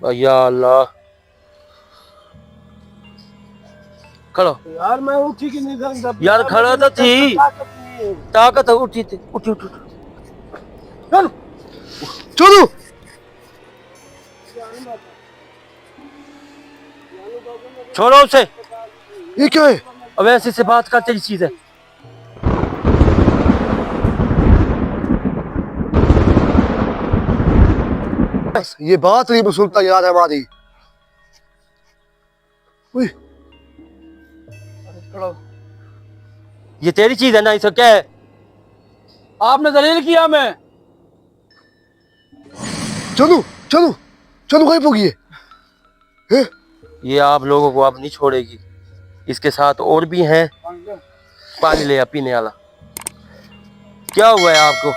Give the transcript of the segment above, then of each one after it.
या अल्लाह, खड़ो यार मैं उठी कि नहीं सकता यार, खड़ा तो थी, ताकत है, उठी थी, उठी उठी चल चलो छोड़ो उसे। ये क्या है? अब ऐसे से बात करते चीज है। ये बात नहीं सुनता यार हमारी। उई, ये तेरी चीज है ना, इसका क्या है? आपने दलील किया मैं चलो चलो चलो, गायब हो गई है। ये आप लोगों को अब नहीं छोड़ेगी। इसके साथ और भी हैं। पानी ले आ पीने वाला। क्या हुआ है आपको?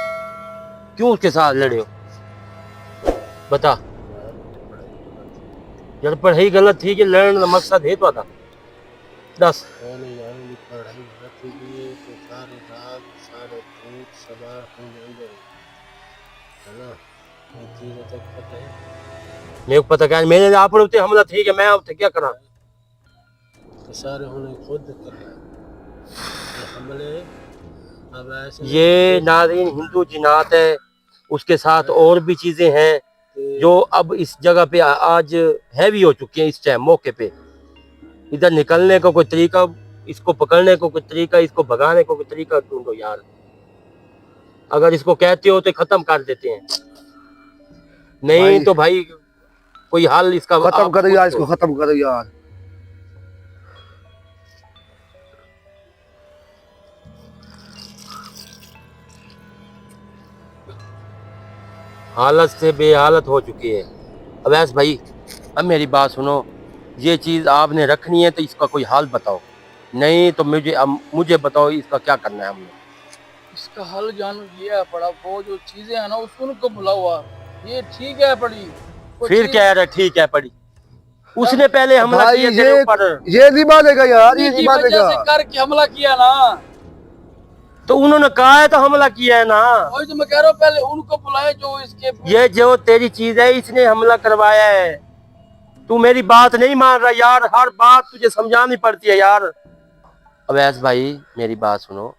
क्यों उसके साथ लड़े हो? बता यार, पढ़ाई गलत थी कि लड़ने का मकसद है तो था? दस मेरे को पता क्या, मैंने आप पर हमला ठीक है, मैं अब क्या करा? सारे होने खुद हमले। अब ऐसे ये नाज़रीन हिंदू जिनात है, उसके साथ और भी चीजें हैं जो अब इस जगह पे आज हैवी हो चुकी हैं। इस टाइम मौके पे इधर निकलने का कोई तरीका, इसको पकड़ने को कोई तरीका, इसको भगाने को कोई तरीका ढूंढो यार। अगर इसको कहते हो तो खत्म कर देते हैं, नहीं भाई, तो भाई कोई हाल इसका खत्म करो यार, इसको खत्म करो यार। हालत से बेहालत हो चुकी है। अवैस भाई, अब मेरी बात सुनो, ये चीज आपने रखनी है तो इसका कोई हाल बताओ, नहीं तो मुझे बताओ इसका क्या करना है हमने। इसका हल जान लिया पड़ा। वो जो चीजें है ना उसको उनको भुला हुआ, ये ठीक है पड़ी। फिर कह रहे ठीक है पड़ी, उसने पहले हमला भाई किया तेरे ऊपर। ये नहीं मानेगा यार, ये नहीं मानेगा। करके हमला किया ना, तो उन्होंने कहा है तो हमला किया है ना। वही तो मैं कह रहा हूँ, पहले उनको बुलाए जो इसके। ये जो तेरी चीज है इसने हमला करवाया है। तू मेरी बात नहीं मान रहा यार, हर बात तुझे समझानी पड़ती है यार। अवैस भाई मेरी बात सुनो,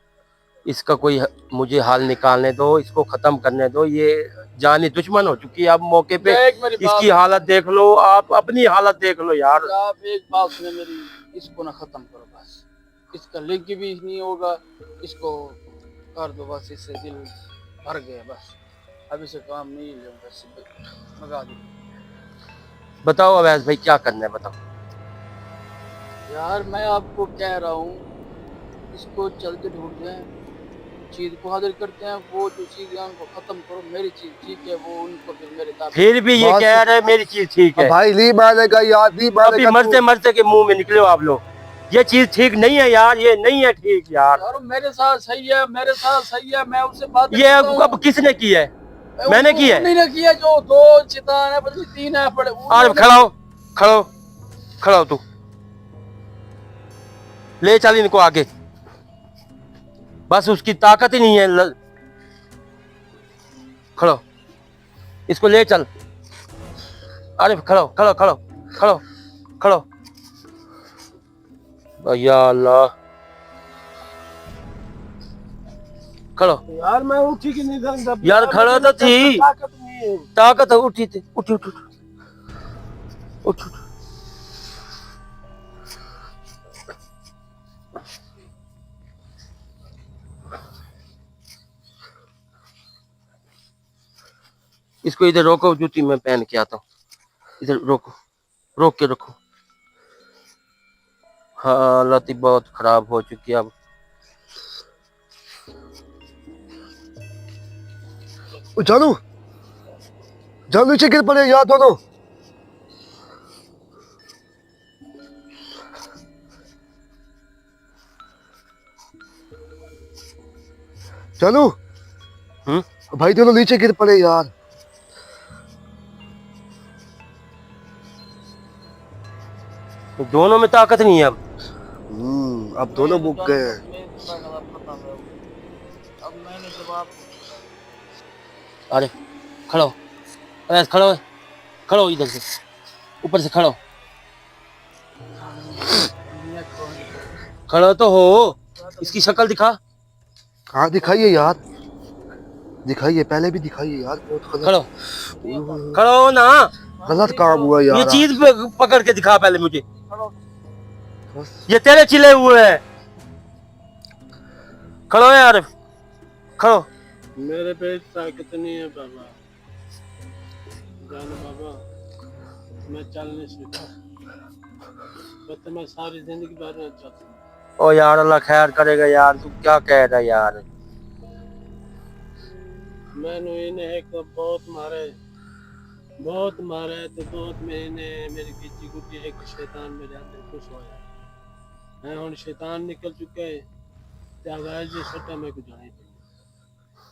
इसका कोई मुझे हाल निकालने दो, इसको खत्म करने दो। ये जानी दुश्मन हो चुकी है अब मौके पे। इसकी हालत देख लो, आप अपनी हालत देख लो यार। आप एक बात सुने मेरी, इसको ना खत्म करो बस। इसका लिंक भी नहीं होगा, इसको कर दो बस। इससे दिल भर गया बस, अब इसे काम नहीं लूंगा, भगा दो। बताओ अवैस भाई क्या करना है, बताओ यार मैं आपको कह रहा हूँ, इसको जल्दी ढूंढते हैं, चीज को हाजिर करते हैं। वो जो चीज है उनको खत्म करो। मेरी चीज ठीक है, वो उनको फिर मेरे दादा। फिर भी ये कह रहे मेरी चीज ठीक है। भाई नहीं मानेगा यार, नहीं मानेगा। मरते मरते के मुंह में निकले हो आप लोग। ये चीज ठीक नहीं है यार, ये नहीं है ठीक यार। यार मेरे साथ सही है, मेरे साथ सही है, मैं उससे बात ये अब किसने किया है? मैंने किया है? मैंने किया। जो दो चितान है, पता नहीं तीन है पड़े। और खड़ा हो तू, ले चल इनको आगे। बस उसकी ताकत ही नहीं है। खड़ो, इसको ले चल। अरे खड़ो खड़ो खड़ो खड़ो खड़ो। या अल्लाह, खड़ो यार मैं उठी कि नहीं सकता यार, खड़ा तो थी, ताकत है, उठी थी, उठी उठ उठ उठ। इसको इधर रोको, जूती में पहन के आता हूँ। इधर रोको, रोक के रखो। हालत ही बहुत खराब हो चुकी है अब। जानू जानू नीचे गिर पड़े यार दोनों। जानू भाई दोनों नीचे गिर पड़े यार। दोनों में ताकत नहीं है अब। अब दोनों बुक गए हैं। अब मैंने जवाब। अरे खड़ो, अरे खड़ो, खड़ो इधर से। ऊपर से खड़ो, दुनिया को खड़ो तो हो, इसकी शक्ल दिखा। हाँ दिखाइए यार, दिखाइए, पहले भी दिखाइए यार, बहुत खड़ो, गलत खड़ो हो ना। गलत काम हुआ ये यार। चीज पकड़ के दिखा पहले मुझे। बस ये तेरे चिल्ले हुए हैं। खड़ो यार, खड़ो। मेरे पे ताकत नहीं है बाबा, जानो बाबा, मैं चल नहीं सकता, तो मैं सारी जिंदगी भर नहीं चल सकता। ओ यार अल्लाह खैर करेगा यार, तू क्या कह रहा है यार। मैंने इन्हें एक बहुत मारे, बहुत मारे, तो बहुत महीने मेरी गिच्ची गुच्ची एक शैतान मेरे अंदर खुश होया है, हुन शैतान निकल चुका है, ते आवाज जी सट्टा में कुछ जाने पड़ी।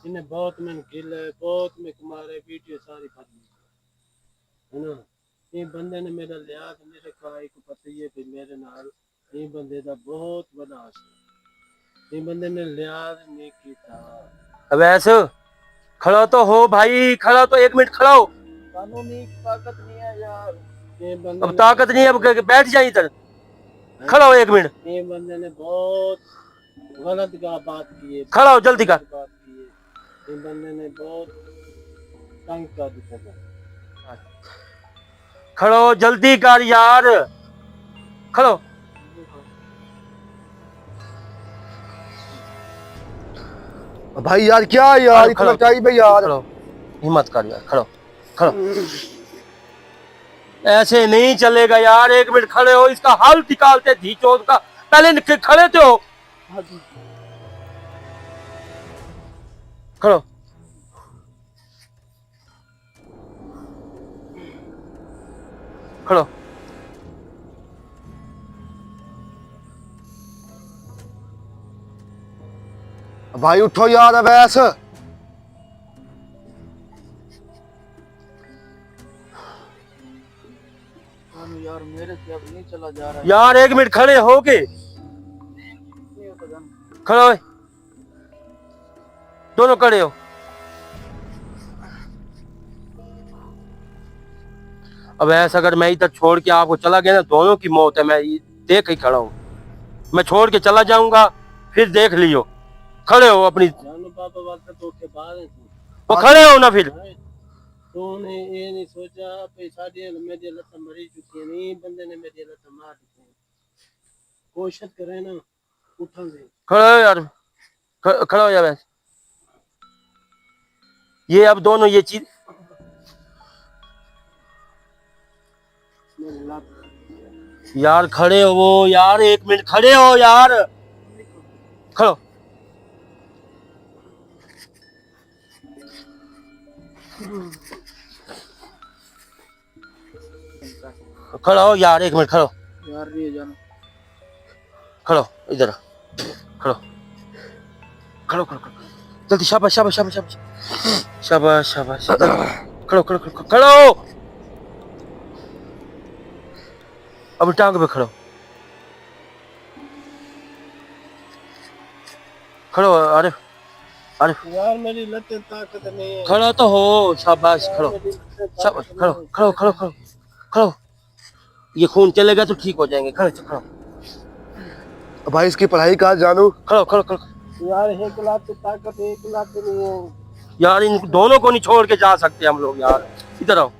इन्हें बहुत मैंने खेला है, बहुत मैं मारे, वीडियो सारी खत्म है ना। ये बंदे ने मेरा लिहाज नहीं रखा, एक पता ही है कि मेरे नाल ये बंदे का बहुत बड़ा असर, ये बंदे ने लिहाज नहीं किया। अब ऐसे खड़ो तो हो भाई, खड़ा तो 1 मिनट खड़ा हो। कानूनी ताकत नहीं है यार, ये बंदे अब ने ताकत नहीं है, अब बैठ जा इधर, खड़ा हो 1 मिनट। ये बंदे ने बहुत गलत का बात की है, खड़ा हो जल्दी कर। बात की है, ये बंदे ने बहुत तंग कर दिया। खड़ो जल्दी कर यार, खड़ो। भाई यार, क्या यार, इतना खड़ो, चाहिए भाई यार। खड़ो, हिम्मत कर यार, खड़ो, खड़ो। ऐसे नहीं चलेगा यार, 1 मिनट खड़े हो, इसका हल निकालते धी चौथ का। पहले खड़े तो हो, खड़ो। खड़ो, भाई उठो यार, अवैस। यार मेरे से अब नहीं चला जा रहा है यार 1 मिनट खड़े हो गए, नहीं होता जान। खड़ो हो, दोनों खड़े हो। अब ऐसा अगर मैं इधर छोड़ के आपको चला गया ना, दोनों की मौत है। मैं देख ही खड़ा हूँ, मैं छोड़ के चला जाऊंगा, फिर देख लियो। खड़े हो अपनी, जानो पापा बात तो के बाद है वो खड़े हो ना फिर। तूने ये नहीं सोचा कि साड़ी मेरी लत मरी चुकी है, नहीं बंदे ने मेरी लत मार दी है। कोशिश करे ना उठांगे। खड़े हो यार, खड़ा हो यार। ये अब दोनों ये चीज, मेरी लत यार खड़े हो वो यार, 1 मिनट खड़े हो यार, खड़ो। खड़ा हो यार, 1 मिनट खड़ो, यार नहीं जानो। खड़ो इधर, खड़ो, खड़ो खड़ो खड़ो, जल्दी, शाबाश शाबाश शाबाश शाबाश शाबाश शाबाश, खड़ो खड़ो खड़ो खड़ो। अब टांग पे खड़ो, खड़ो। अरे अरे यार मेरी लत ताकत नहीं है। खड़ा तो हो, शाबाश, खड़ो, शाबाश, खड़ो खड़ो खड़ो खड़ो खड़ो। ये खून चलेगा तो ठीक हो जाएंगे, खड़ो खड़ो भाई इसकी पढ़ाई कहाँ जानू। खड़ो खड़ो खड़ो। यार 1 लाख ताकत 1 लाख नहीं है। यार इन दोनों को नहीं छोड़ के जा सकते हम लोग यार, इधर आओ।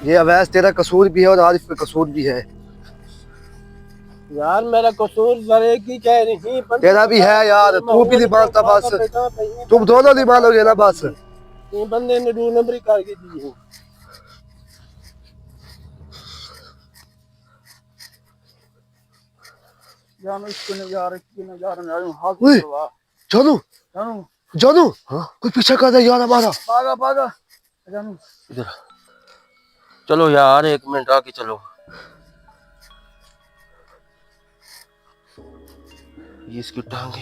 ये अवैस, तेरा कसूर भी है और आरिफ पे कसूर भी है। यार मेरा कसूर जरे की कह रही, तेरा भी है यार, तू भी नहीं मानता बस, तुम दोनों नहीं मानोगे ना बस। ये बंदे ने 2 नंबरी करके दी है। जानो इसको नजारा की नजारा जानो हाथ ओए, करवा जानू, जानो जानू, हाँ कोई पीछा कर रहा है यार हमारा। भागा भागा जानो। इधर चलो यार, 1 मिनट आके चलो। ये इसकी टांगे,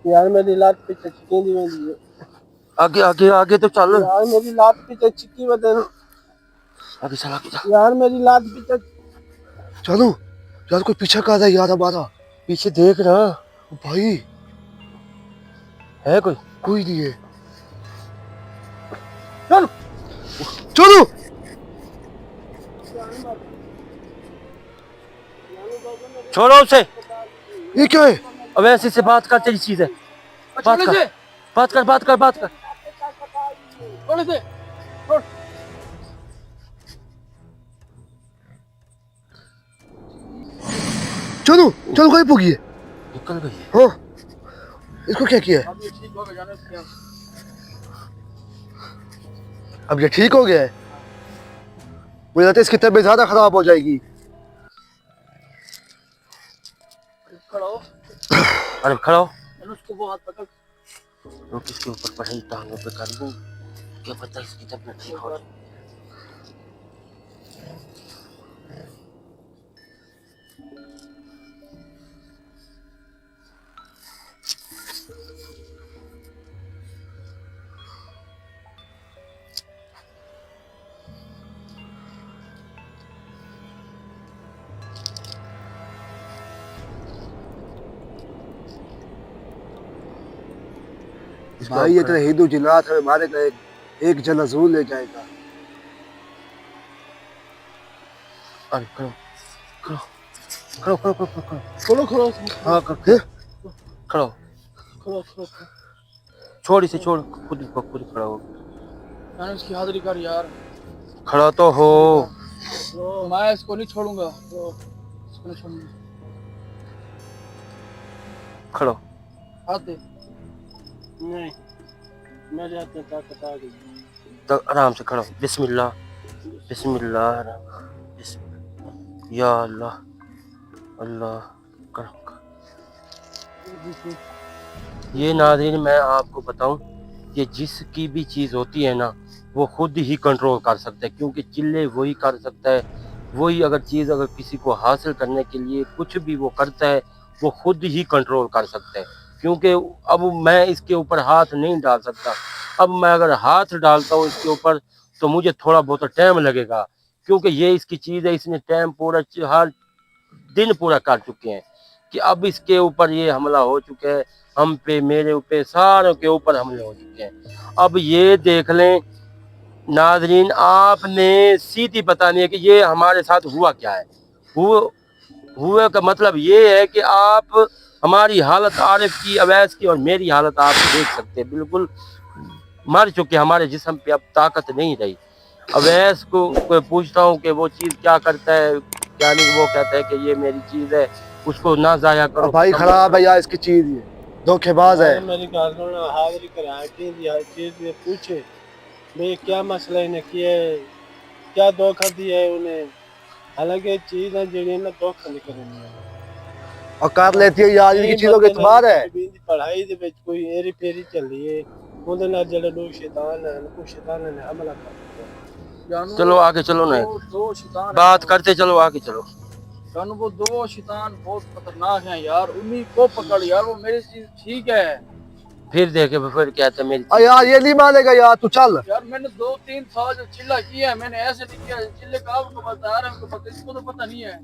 यार मेरी लात पे चचकी दी हुई है। आगे आगे आगे तो चल, यार मेरी लात पीछे चिक्की बदल, आगे चल आगे चल। यार मेरी लात पीछे। चलो यार, कोई पीछा कर रहा है यार हमारा। पीछे देख ना, भाई है कोई? कोई नहीं है। चल चलो। छोड़ो उसे। ये क्या है? अब ऐसे से बात कर, तेरी चीज है, बात छोड़ कर, से, बात कर, बात कर, बात कर। छोड़ से, छोड़। चलो चलो, गायब हो गई है। निकल गई है। हाँ, इसको क्या किया है? अब ये ठीक होगा, जाने से क्या। अब ये ठीक हो गया है? मुझे लगता है इसकी तबीयत ज्यादा खराब हो जाएगी। खड़ा हो, अरे खड़ा हो। मैंने उसको वो हाथ पकड़। रोक, इसके ऊपर पढ़ाई टांगों पे कर दूं, क्या पता इसकी तबीयत ठीक हो जाए। भाई ये तो हिंदू जिन्नात हमें मारेगा, एक जना जरूर ले जाएगा। अरे खड़ो खड़ो खड़ो खड़ो खड़ो खड़ो, खोलो खोलो हाँ कर, हैं? खड़ो। खोलो खोलो। छोड़ इसे, छोड़, खुद खड़ा हो। मैंने उसकी हाजिरी कर यार। खड़ा तो हो। तो मैं इसको नहीं छोड़ूंगा, तो इसको नहीं छोड़ूंगा। खड़ो। हाथ दे। नहीं, मेरे हाथ में ताकत आ गई। तो आराम से खड़ो। बिस्मिल्लाह बिस्मिल्लाह या अल्लाह, अल्लाह करो। ये नाज़रीन, मैं आपको बताऊं कि जिसकी भी चीज़ होती है ना, वो खुद ही कंट्रोल कर सकता है, क्योंकि चिल्ले वही कर सकता है। वही अगर चीज़ अगर किसी को हासिल करने के लिए कुछ भी वो करता है, वो खुद ही कंट्रोल कर सकता है। क्योंकि अब मैं इसके ऊपर हाथ नहीं डाल सकता। अब मैं अगर हाथ डालता हूँ इसके ऊपर तो मुझे थोड़ा बहुत टाइम लगेगा, क्योंकि ये इसकी चीज़ है। इसने टाइम पूरा, हर दिन पूरा कर चुके हैं कि अब इसके ऊपर ये हमला हो चुका है। हम पे, मेरे ऊपर, सारों के ऊपर हमले हो चुके हैं। अब ये देख लें नाजरीन, आपने सीधी बतानी है कि ये हमारे साथ हुआ क्या है। हुए का मतलब ये है कि आप हमारी हालत, आरिफ की, अवैस की और मेरी हालत आप देख सकते हैं। बिल्कुल मर चुके, हमारे जिस्म पे अब ताकत नहीं रही। अवैस को पूछता हूँ कि वो चीज़ क्या करता है क्या नहीं, वो कहता है कि ये मेरी चीज़ है, उसको ना जाया करो। अब भाई खराब है यार इसकी चीज, ये धोखेबाज है। मेरी गाल हाजिरी करा के चीज ये पूछे भाई क्या मसला इन्हें किया है, क्या धोखा दिया है उन्हें। हालांकि चीज है जी ना धोखा नहीं करेंगे और कर लेती है यार, इनकी चीजों के इतबार है। पढ़ाई दे विच कोई एरी फेरी चल रही है, ਉਹਦੇ ਨਾਲ ਜਿਹੜੇ ਲੋਕ शैतान हैं, कुछ शैतान ने हमला कर दिया। चलो आगे चलो ना, दो शैतान बात करते चलो, आगे चलो। जानू वो दो शैतान बहुत खतरनाक हैं यार, उन्हीं को पकड़ यार। वो मेरी चीज ठीक है, फिर देखे, फिर कहते मेरी और यार ये नहीं मानेगा यार, तू चल। यार मैंने 2-3 साल जो चिल्ला किया है, मैंने ऐसे नहीं किया। चिल्ले का आपको बता रहा हूँ, इसको तो पता नहीं है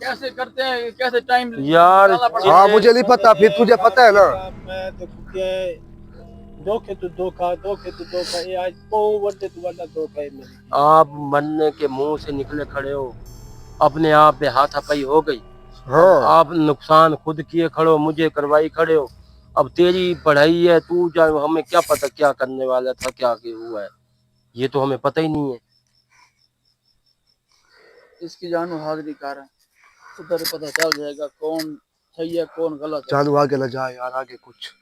कैसे करते हैं, कैसे टाइम यार। हाँ मुझे नहीं पता, फिर तुझे पता है ना। मैं तो क्या धोखे तो धोखा, धोखे तो धोखा, ये आज बहुत बड़े तो बड़ा धोखा है मेरे। आप मरने के मुंह से निकले खड़े हो, अपने आप पे हाथापाई हो गई। हाँ आप नुकसान खुद किए खड़े हो, मुझे करवाई खड़े हो। अब तेरी पढ़ाई है, तू जा, हमें क्या पता क्या करने वाला था, क्या हुआ है, ये तो हमें पता ही नहीं है। इसकी जानू हाजिरी कर, उधर पता चल जाएगा कौन सही है कौन गलत है। चालू आगे न जा यार, आगे कुछ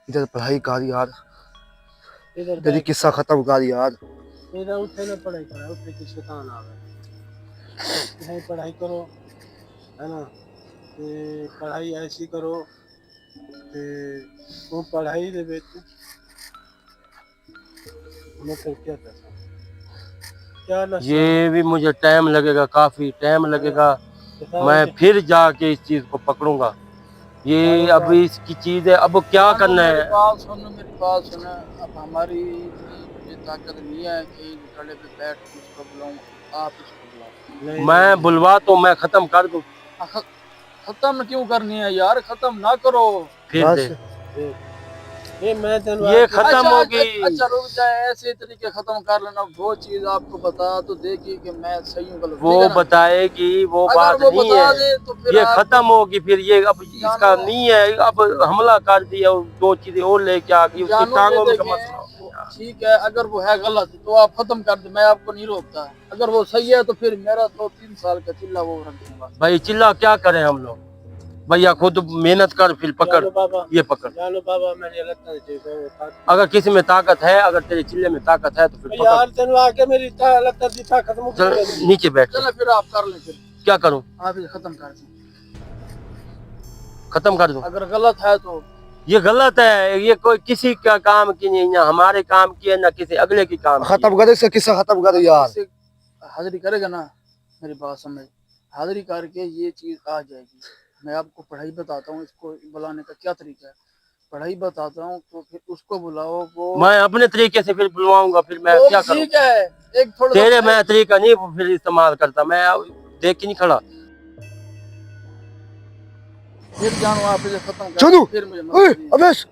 इधर पढ़ाई कर यार, इधर तेरी किस्सा खत्म कर यार। इधर उठे ना पढ़ाई करा, उठे की शैतान आ गए। नहीं पढ़ाई करो है ना, ते पढ़ाई ऐसी करो ते वो पढ़ाई दे बेच मतलब क्या था क्या नशा। ये भी मुझे टाइम लगेगा, काफी टाइम लगेगा। मैं फिर जाके इस चीज को पकड़ूंगा। ये अब इसकी चीज है, अब क्या करना मेरी है? बात सुनो, मेरी बात सुनो। अब हमारी ये ताकत नहीं है कि खड़े पे बैठ के उसको बुलाऊं, आप इसको बुलाओ। मैं बुलवा तो मैं खत्म कर दूं, खत्म क्यों करनी है यार? खत्म ना करो। फिर बस दे ये मैं तेन ये खत्म अच्छा, होगी। अच्छा रुक जाए, ऐसे तरीके खत्म कर लेना। वो चीज आपको बता तो देगी कि मैं सही हूँ गलत, वो ठीक है ना? बताएगी, वो अगर बात वो नहीं बता है। दे तो फिर ये आप खत्म होगी फिर, ये अब इसका जानो- नहीं है। अब हमला कर दिया, और दो चीजें और लेके आ गई, उसकी जानो टांगों ये में का देखें, मसला हो गया। ठीक है, अगर वो है गलत तो आप खत्म कर दे, मैं आपको नहीं रोकता। अगर वो सही है तो फिर मेरा 2-3 साल का चिल्ला वो रख दूंगा। भाई चिल्ला क्या करें हम लोग? भैया खुद मेहनत कर, फिर पकड़, जानो बाबा, ये पकड़। जानो बाबा, मैंने लगता है अगर किसी में ताकत है, अगर तेरे चिल्ले में ताकत है तो फिर पकड़। यार तेन आके मेरी लगता थी खत्म हो चल गई। नीचे बैठ। चलो फिर आप कर लें, फिर क्या करूं? आप इसे खत्म कर दें। खत्म कर दूं? अगर गलत है तो ये गलत है, ये कोई किसी का काम की नहीं, ना हमारे काम की है, ना किसी अगले की काम की है। खत्म कर, इसका किस्सा खत्म कर यार। इससे हाजिरी करेगा ना, मेरी बात समझ, हाजिरी करके ये चीज आ जाएगी। मैं आपको पढ़ाई बताता हूँ, इसको बुलाने का क्या तरीका है, पढ़ाई बताता हूँ। तो फिर उसको बुलाओ, वो मैं अपने तरीके से फिर बुलवाऊंगा, फिर मैं तो क्या करूं? ठीक है, एक थोड़ा तेरे मैं तरीका नहीं फिर इस्तेमाल करता, मैं देख के नहीं खड़ा। फिर जानो आप इसे खत्म कर, चलो फिर मुझे मत ओए करिए। अवेश,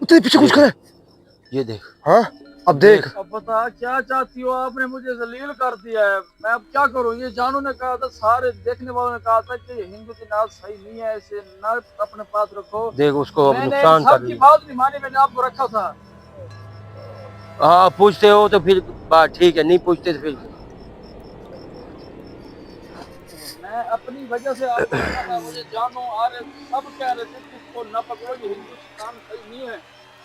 तेरे पीछे कुछ करे। ये देख, हाँ अब देख। अब बता क्या चाहती हो? आपने मुझे जलील कर दिया है, मैं अब क्या करूं? ये जानू ने कहा था, सारे देखने वालों ने कहा था कि हिंदू की नाच सही नहीं है, इसे ना अपने पास रखो। देख उसको मैंने नुकसान कर सबकी रही है। बात नहीं मानी, मैंने आपको रखा था। हाँ पूछते हो तो फिर बात ठीक है, नहीं पूछते तो फिर मैं अपनी वजह से आपको रखा था। मुझे जानो आ रहे सब कह रहे थे कि इसको न पकड़ो, ये हिंदू की काम सही नहीं है,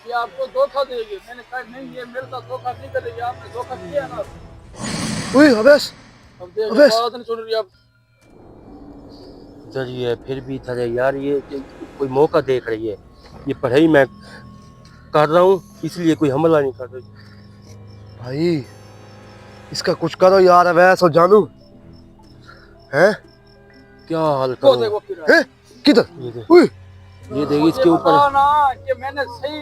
ये आपको धोखा देगी। मैंने कहा नहीं, ये मेरे साथ धोखा नहीं करेगी, आपने धोखा किया ना। ओए अवेश, अब देख अबे! बात नहीं सुन रही अब। जरिए फिर भी था यार, ये कोई मौका देख रही है। ये पढ़ाई मैं कर रहा हूँ, इसलिए कोई हमला नहीं कर रही। भाई इसका कुछ करो यार अवेश और जानू। हैं क्या हाल वो करूं? देखो फिर हैं किधर? ये देख, ओए ये देख इसके मुझे ऊपर। बता ना कि मैंने सही,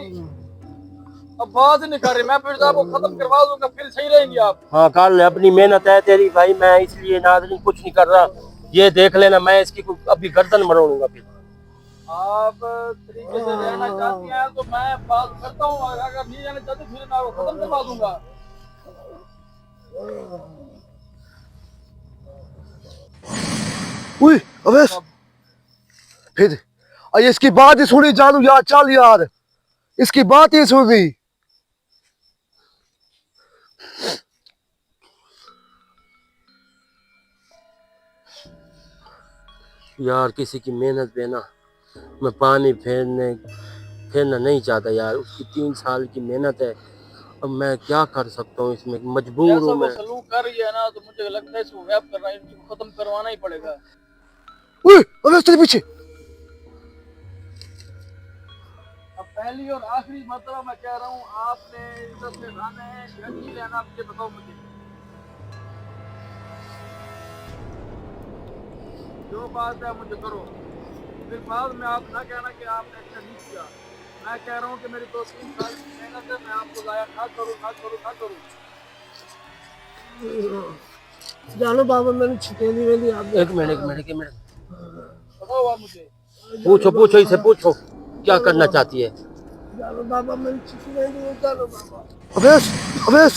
अब बात नहीं कर रही मैं, फिर आपको खत्म करवा दूंगा, फिर सही रहेंगी आप। हाँ कर ले, अपनी मेहनत है तेरी भाई, मैं इसलिए नाज़रीन कुछ नहीं कर रहा। ये देख लेना, मैं इसकी अभी गर्दन मरोड़ूंगा फिर। आप तरीके से रहना चाहती हैं तो मैं बात करता हूँ, अगर नहीं रहना चाहती फिर मैं आपको खत्म करवा दूंगा। ओए अवेश, फिर अरे इसकी बात ही सुनी जानू यार, चल यार इसकी बात ही सुनी। यार किसी की मेहनत पे ना मैं पानी फेरना नहीं चाहता यार। उसकी 3 साल की मेहनत है, अब मैं क्या कर सकता हूँ इसमें, मजबूर ऐसा हूँ वो मैं। सलूक कर रही है ना, तो मुझे लगता है इसको गैप करना, इसको खत्म करवाना ही पड़ेगा। ओए अवेश तेरे पीछे। अब पहली और आखिरी मरतबा मैं कह रहा हूँ, आपने इज्जत से रहना है या नहीं रहना, आप ये बताओ मुझे। जो बात है मुझे करो, फिर बाद में आप ना कहना कि आपने अच्छा नहीं किया। मैं कह रहा हूँ कि मेरी 2-3 साल की मेहनत है, मैं आपको लाया ना करूँ ना करूँ ना करूँ। जानो बाबा, मैंने छिटेली वेली आप एक मिनट बताओ आप मुझे। पूछो इसे, पूछो क्या करना चाहती है। जानो बाबा, मैंने छिटी वेली, जानो बाबा। अवेश अवेश,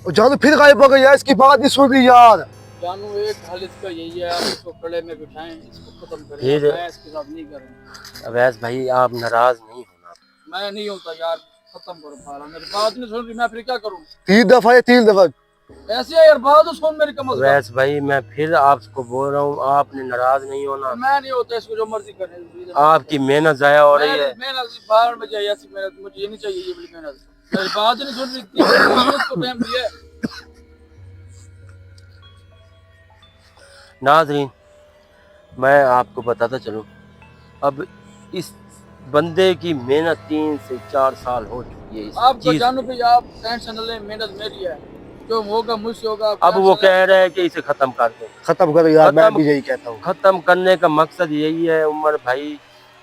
और जानू फिर गायब हो गई यार, इसकी बात नहीं सुन रही यार। जानू एक हल इसका यही है, आप इसको कड़े में बिठाएं, इसको खत्म करें। फिर- मैं इसके साथ नहीं करूँगा। अवैस भाई आप नाराज नहीं होना। मैं नहीं होता यार, खत्म करो पारा, मेरी बात नहीं सुन रही, मैं फिर क्या करूँ? 3 दफा या 3 दफा। ऐसे है यार, बात तो सुन मेरी कम से अवैस भाई मैं फिर आपको बोल रहा हूँ, आपने नाराज नहीं होना। कम। मैं नहीं होता, इसको जो मर्जी करे। आपकी मेहनत जाया हो रही है। मेहनत बाहर में जाए, ऐसी मेहनत मुझे ये नहीं चाहिए, ये वाली मेहनत। मेरी बात नहीं सुन रही थी, इसको टाइम दिया है। नाजरीन मैं आपको बताता चलूं, अब इस बंदे की मेहनत 3 से 4 साल हो चुकी है इस आपको चीज जानू पे। भाई, आप टेंशन न लें, मेहनत मेरी है। जो होगा मुझसे होगा। अब वो कह रहे हैं कि इसे खत्म कर दो। खत्म करो यार, मैं खत्म- भी यही कहता हूँ। खत्म करने का मकसद यही है उमर भाई,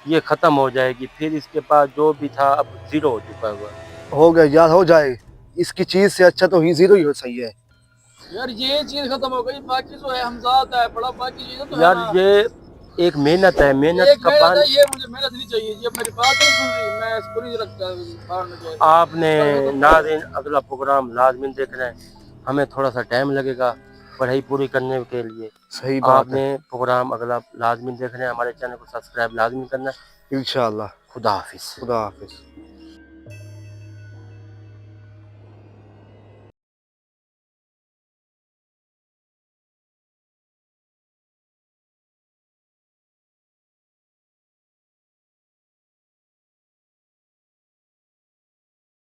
ये खत्म हो जाएगी, फिर इसके पास जो भी था अब जीरो हो चुका है। हो गया यार, हो जाए। इसकी चीज से अच्छा तो ही जीरो ही हो सही है। यार ये चीज खत्म हो गई, बाकी जो है हमजात है बड़ा, बाकी चीजें तो है यार ना। ये एक मेहनत है, मेहनत एक का मेहनत पानी। है, ये मुझे मेहनत नहीं चाहिए, ये मेरी बात नहीं सुन रही, मैं इसको नहीं रखता बाहर में जाए। आपने नाज़रीन अगला प्रोग्राम लाजमी देखना है, हमें थोड़ा सा टाइम लगेगा पढ़ाई पूरी करने के लिए। सही बात आपने प्रोग्राम अगला लाजमी देखना है, हमारे चैनल को सब्सक्राइब लाजमी करना है। है। इंशाल्लाह। खुदा हाफिज। खुदा हाफिज।